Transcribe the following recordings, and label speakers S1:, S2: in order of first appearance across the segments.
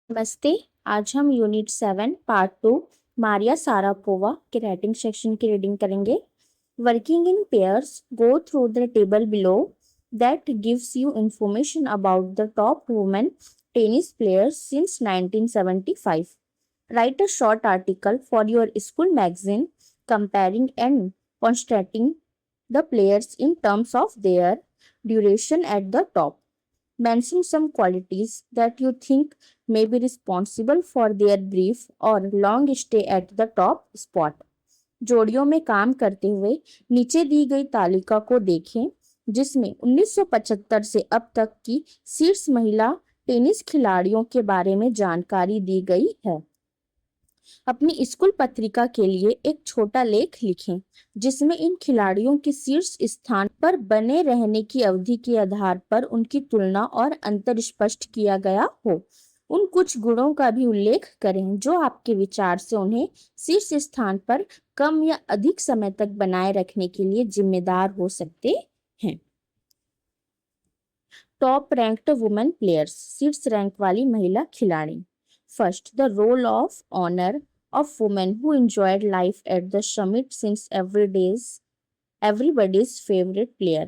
S1: नमस्ते। आज हम यूनिट 7 पार्ट 2 मारिया सारापोवा के राइटिंग सेक्शन की रीडिंग करेंगे। Working in pairs, go through the table below that gives you information about the top women tennis players since 1975. Write a short article for your school magazine comparing and contrasting the players in terms of their duration at the top. Mention some qualities that you think may be responsible for their brief or long stay at the top spot. जोड़ियों में काम करते हुए नीचे दी गई तालिका को देखें जिसमें 1975 से अब तक की शीर्ष महिला टेनिस खिलाड़ियों के बारे में जानकारी दी गई है। अपनी स्कूल पत्रिका के लिए एक छोटा लेख लिखें जिसमें इन खिलाड़ियों के शीर्ष स्थान पर बने रहने की अवधि के आधार पर उनकी तुलना और अंतर स्पष्ट किया गया हो। उन कुछ गुणों का भी उल्लेख करें जो आपके विचार से उन्हें शीर्ष स्थान पर कम या अधिक समय तक बनाए रखने के लिए जिम्मेदार हो सकते हैं। टॉप रैंक्ड वुमेन प्लेयर्स, शीर्ष रैंक वाली महिला खिलाड़ी। First, the role of honour of women who enjoyed life at the summit since everybody's favorite player.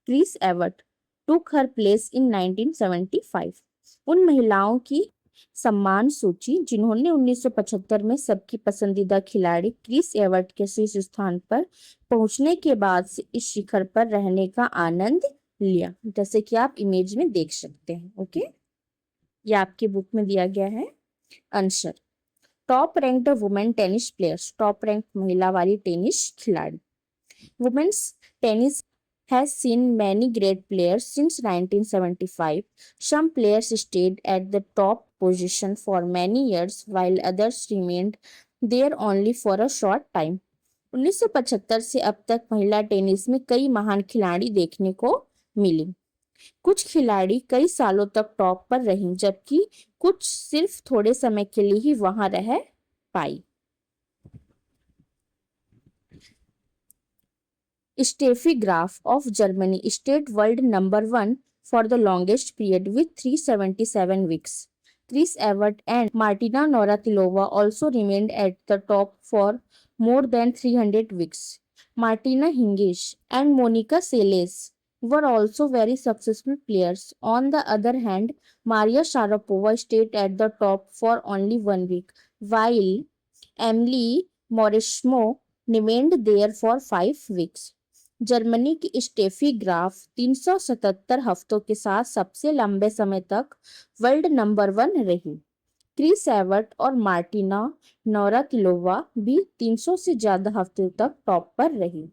S1: Chris Evert took her place in 1975. उन महिलाओं की सम्मान सूची जिन्होंने 1975 में सबकी पसंदीदा खिलाड़ी क्रिस एवर्ट के शीर्ष स्थान पर पहुंचने के बाद से इस शिखर पर रहने का आनंद लिया, जैसे कि आप इमेज में देख सकते हैं। ओके, ये आपकी बुक में दिया गया है answer. Top ranked women tennis players, top rank महिला वाली टेनिस खिलाड़ी। Women's tennis has seen many great players since 1975. Some players stayed at the top position for many years while others remained there only for a short time. 1975 से अब तक महिला tennis में कई महान खिलाड़ी देखने को मिली। कुछ खिलाड़ी कई सालों तक टॉप पर रहीं जबकि कुछ सिर्फ थोड़े समय के लिए ही वहां रह पाई। Steffi Graf of Germany stayed world number 1 for the longest period with 377 weeks. Chris Evert and Martina Navratilova also remained at the top for more than 300 weeks. Martina Hingis and Monica Seles were also very successful players. On the other hand, Maria Sharapova stayed at the top for only 1 week, while Emily Mauresmo remained there for 5 weeks. Germany की Steffi Graf 377 हफ्तों के साथ सबसे लंबे समय तक world number 1 रही। Chris avert और मार्टिना नवरातिलोवा भी 300 से ज्यादा हफ्तों तक टॉप पर रही।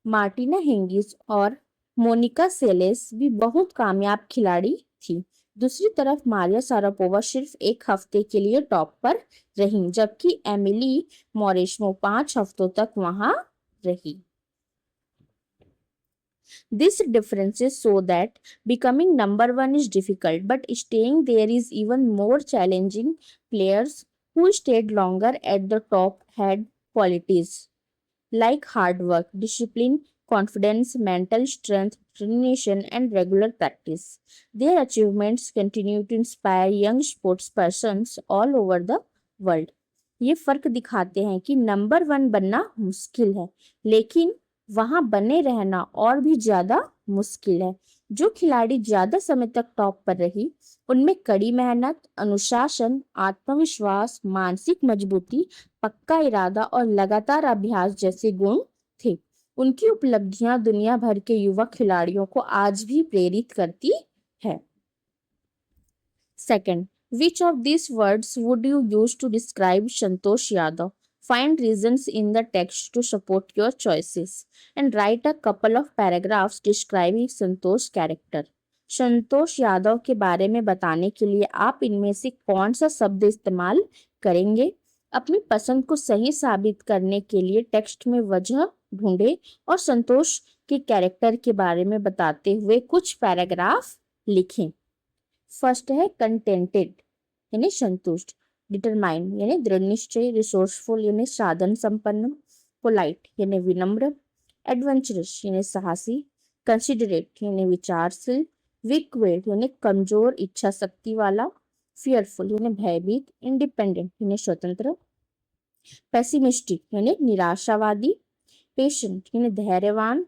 S1: मार्टिना हिंगिस और मोनिका सेलेस भी बहुत कामयाब खिलाड़ी थी। दूसरी तरफ मारिया सारापोवा सिर्फ एक हफ्ते के लिए टॉप पर रही जबकि एमिली मॉरेस्मो 5 हफ्तों तक वहां रही। These differences show that becoming number 1 is difficult, but staying there is even more challenging. Players who stayed longer at the top had qualities like hard work, discipline, confidence, mental strength, determination, and regular practice. Their achievements continue to inspire young sportspersons all over the world. ये फर्क दिखाते हैं कि number 1 बनना मुश्किल है, लेकिन वहां बने रहना और भी ज्यादा मुश्किल है। जो खिलाड़ी ज्यादा समय तक टॉप पर रही उनमें कड़ी मेहनत, अनुशासन, आत्मविश्वास, मानसिक मजबूती, पक्का इरादा और लगातार अभ्यास जैसे गुण थे। उनकी उपलब्धियां दुनिया भर के युवा खिलाड़ियों को आज भी प्रेरित करती है। Second, which of these words would you use to describe Santosh Yadav? Find reasons in the text to support your choices and write a couple of paragraphs describing Santosh character. Santosh Yadav के बारे में बताने के लिए आप इनमें से कौन सा शब्द इस्तेमाल करेंगे? अपनी पसंद को सही साबित करने के लिए टेक्स्ट में वजह ढूंढें और संतोष के कैरेक्टर के बारे में बताते हुए कुछ पैराग्राफ लिखें। फर्स्ट है कंटेंटेड यानी संतुष्ट, डिटरमाइन यानी दृढ़ निश्चय, रिसोर्सफुल यानी साधन संपन्न, पोलाइट यानी विनम्र, एडवेंचरस यानी साहसी, कंसिडरेट यानी विचारशील, वीक विल्ड यानी कमजोर इच्छा शक्ति वाला, fearful यानी भयभीत, independent यानी स्वतंत्र, pessimistic यानी निराशावादी, patient यानी धैर्यवान,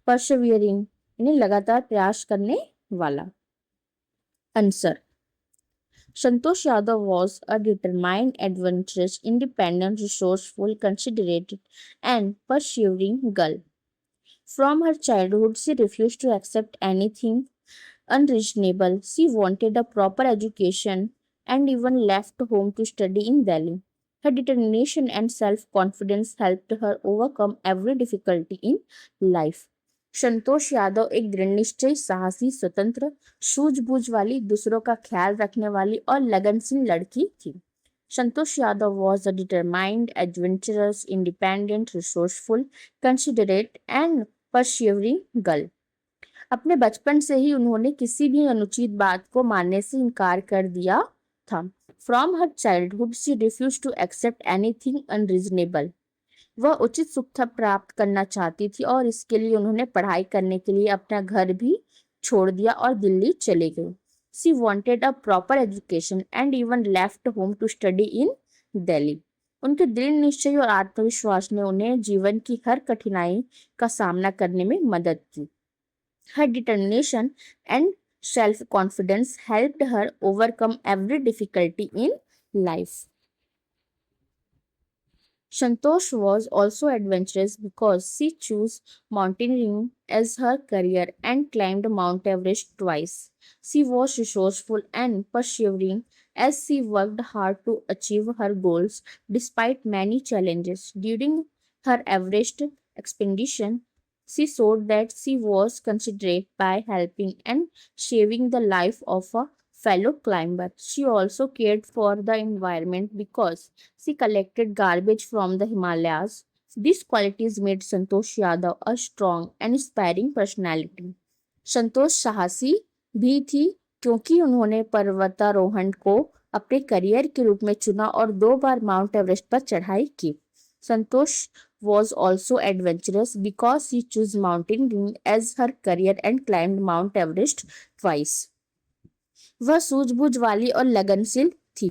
S1: persevering यानी लगातार प्रयास करने वाला। Answer, Santosh Yadav was a determined, adventurous, independent, resourceful, considerate, and persevering girl. From her childhood, she refused to accept anything unreasonable. She wanted a proper education and even left home to study in Delhi. Her determination and self confidence helped her overcome every difficulty in life. Santosh Yadav एक दृढ़ निश्चयी, साहसी, स्वतंत्र, सूझबूझ वाली, दूसरों का ख्याल रखने वाली और लगनशील लड़की थी। Santosh Yadav was a determined, adventurous, independent, resourceful, considerate and persevering girl. अपने बचपन से ही उन्होंने किसी भी अनुचित बात को मानने से इनकार कर दिया था। From her childhood she refuse to accept anything unreasonable. वह उचित सुख प्राप्त करना चाहती थी और इसके लिए उन्होंने पढ़ाई करने के लिए अपना घर भी छोड़ दिया और दिल्ली चले गए। She wanted a proper education and even left home to study in Delhi. उनके दृढ़ निश्चय और आत्मविश्वास ने उन्हें जीवन की हर कठिनाई का सामना करने में मदद की। Her determination and self-confidence helped her overcome every difficulty in life. Santosh was also adventurous because she chose mountaineering as her career and climbed Mount Everest twice. She was resourceful and persevering as she worked hard to achieve her goals despite many challenges. During her Everest expedition, she showed that she was considerate by helping and saving the life of a fellow climber. She also cared for the environment because she collected garbage from the Himalayas. These qualities made Santosh Yadav a strong and inspiring personality. संतोष साहसी भी थी क्योंकि उन्होंने पर्वतारोहण को अपने career के रूप में चुना और 2 बार माउंट एवरेस्ट पर चढ़ाई की। संतोष was also adventurous because she chose mountaineering as her career and climbed Mount Everest twice. वह सूझबूझ वाली और लगनशील थी।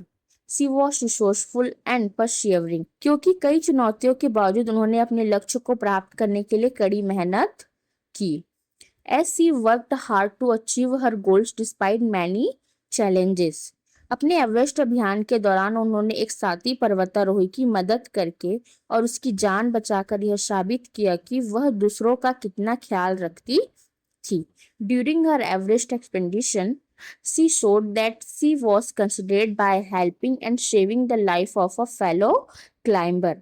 S1: She was resourceful and persevering क्योंकि कई चुनौतियों के बावजूद उन्होंने अपने लक्ष्य को प्राप्त करने के लिए कड़ी मेहनत की। As she worked hard to achieve her goals despite many challenges. अपने एवरेस्ट अभियान के दौरान उन्होंने एक साथी पर्वतारोही की मदद करके और उसकी जान बचाकर यह साबित किया कि वह दूसरों का कितना ख्याल रखती थी। During her Everest expedition, she showed that she was considerate by helping and saving the life of a fellow climber.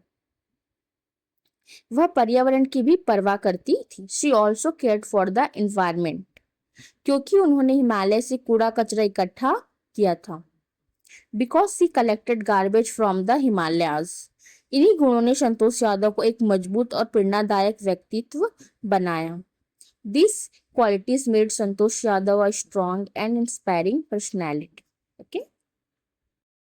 S1: वह पर्यावरण की भी परवाह करती थी। She also cared for the environment क्योंकि उन्होंने हिमालय से कूड़ा कचरा इकट्ठा किया था। Because she collected garbage from the Himalayas. इन्हीं गुणों ने संतोष यादव को एक मजबूत और प्रेरणादायक व्यक्तित्व बनाया। These qualities made Santosh Yadav a strong and inspiring personality. Okay.